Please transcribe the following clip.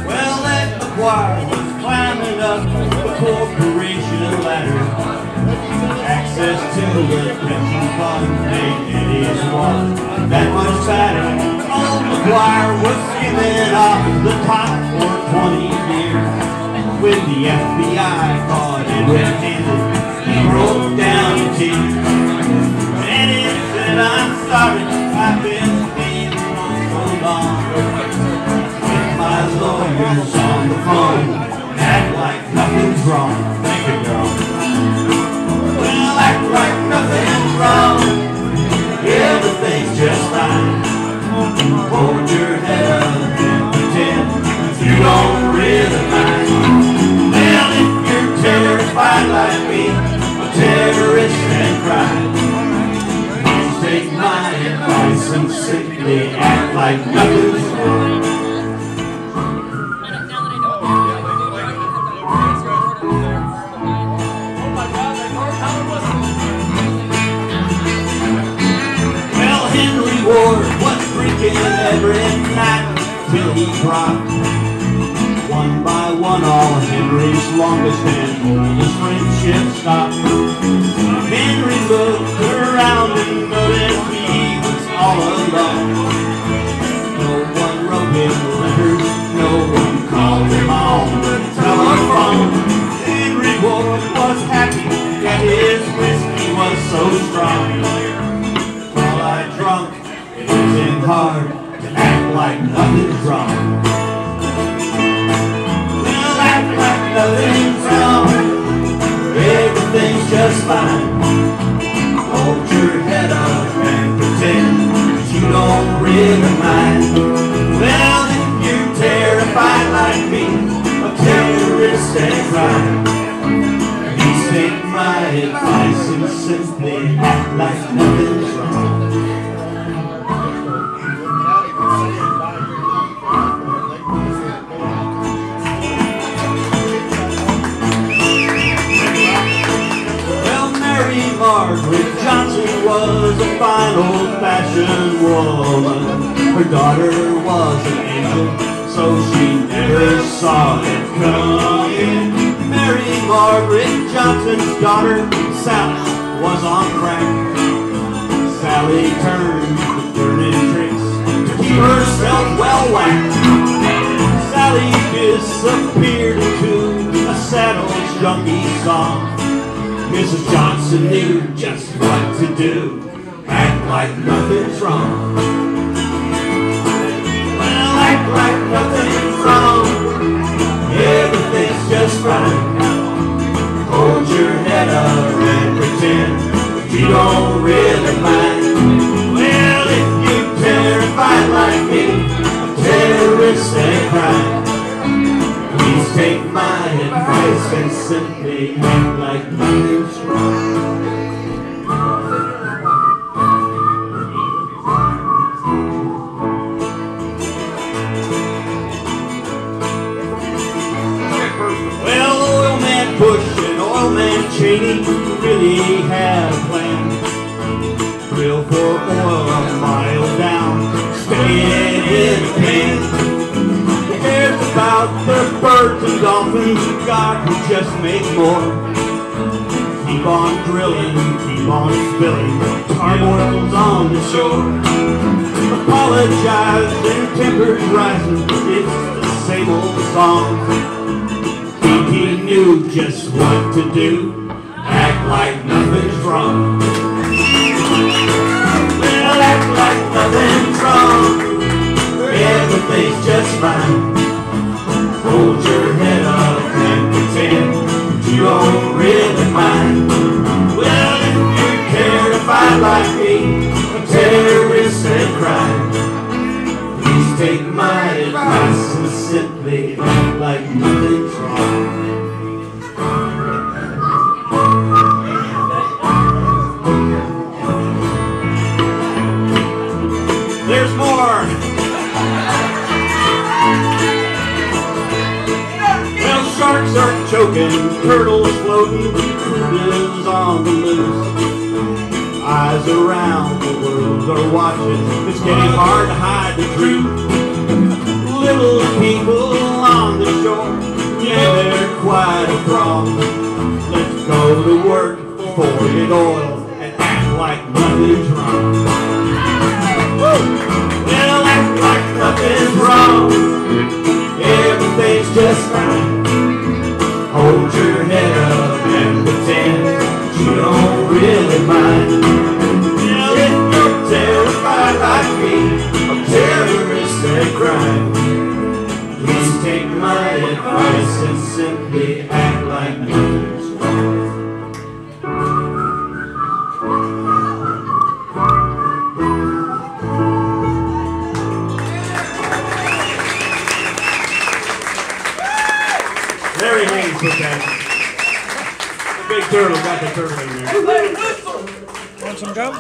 Well, that McGuire was climbing up the corporation ladder. Access to the pension fund made his wallet that much fatter. Old McGuire was skimming off the top for 20 years. When the FBI caught him red-handed, he broke down in tears. And he said, "I'm sorry, I've been being on so long. With my lawyers on the phone, act like nothing's wrong." Thank you, girl. Well, act like nothing's wrong. Everything's just fine. Hold your head up and pretend you don't really mind. Well, if you're terrified like me, a terrorist and crime, please take my advice and simply act like nothing's wrong. Well, Henry Ward was drinking every night till he dropped. One by one, all Henry's longest and oldest friendships stopped. Henry looked around and noticed he was all alone. No one wrote him letters, no one called him on the telephone. Henry Ward was happy that his whiskey was so strong. While I drunk, it wasn't hard to act like nothing's wrong. Nothing's wrong, everything's just fine. Hold your head up and pretend that you don't really mind. Well, if you're terrified like me, a terrorist and crime, please take my advice and simply act like nothing's wrong. Margaret Johnson was a fine old-fashioned woman. Her daughter was an angel, so she never saw it coming. Mary Margaret Johnson's daughter, Sally, was on crack. Sally turned to dirty tricks to keep herself well-whacked. Sally disappeared into a sad old junkie song. Mrs. Johnson knew just what to do, act like nothing's wrong. Well, act like nothing's wrong, everything's just fine. Hold your head up and pretend you don't really mind. Well, if you're terrified like me, a terrorist and crime, please take my advice and simply act like nothing's wrong. Well, Oil Man Bush and Oil Man Cheney really had a plan. Drill for oil a mile down, staying in the pan. About the birds and dolphins, God can just make more. Keep on drilling, keep on spilling turmoils on the shore. Apologize and tempers rising, it's the same old song. Think he knew just what to do, act like nothing's wrong. Well, act like nothing's wrong, everything's just fine. Hold your head up and pretend you don't really mind. Well, if you're terrified like me, a terrorist and crime, please take my advice and simply act like nothing's wrong. There's more. Sharks are choking, turtles floating, cruisers on the loose. Eyes around the world are watching, it's getting hard to hide the truth. shore. Yeah, they're quite a throng. Let's go to work, pour it oil, and act like nothing's wrong. Well, act like nothing's wrong. Everything's just fine. Hold your head up and pretend you don't really mind. Well, if you're terrified like me of terrorists and crime, please take my advice and simply act like nothing's wrong. Larry Haynes put that. The big turtle got the turtle in there. Want some gum?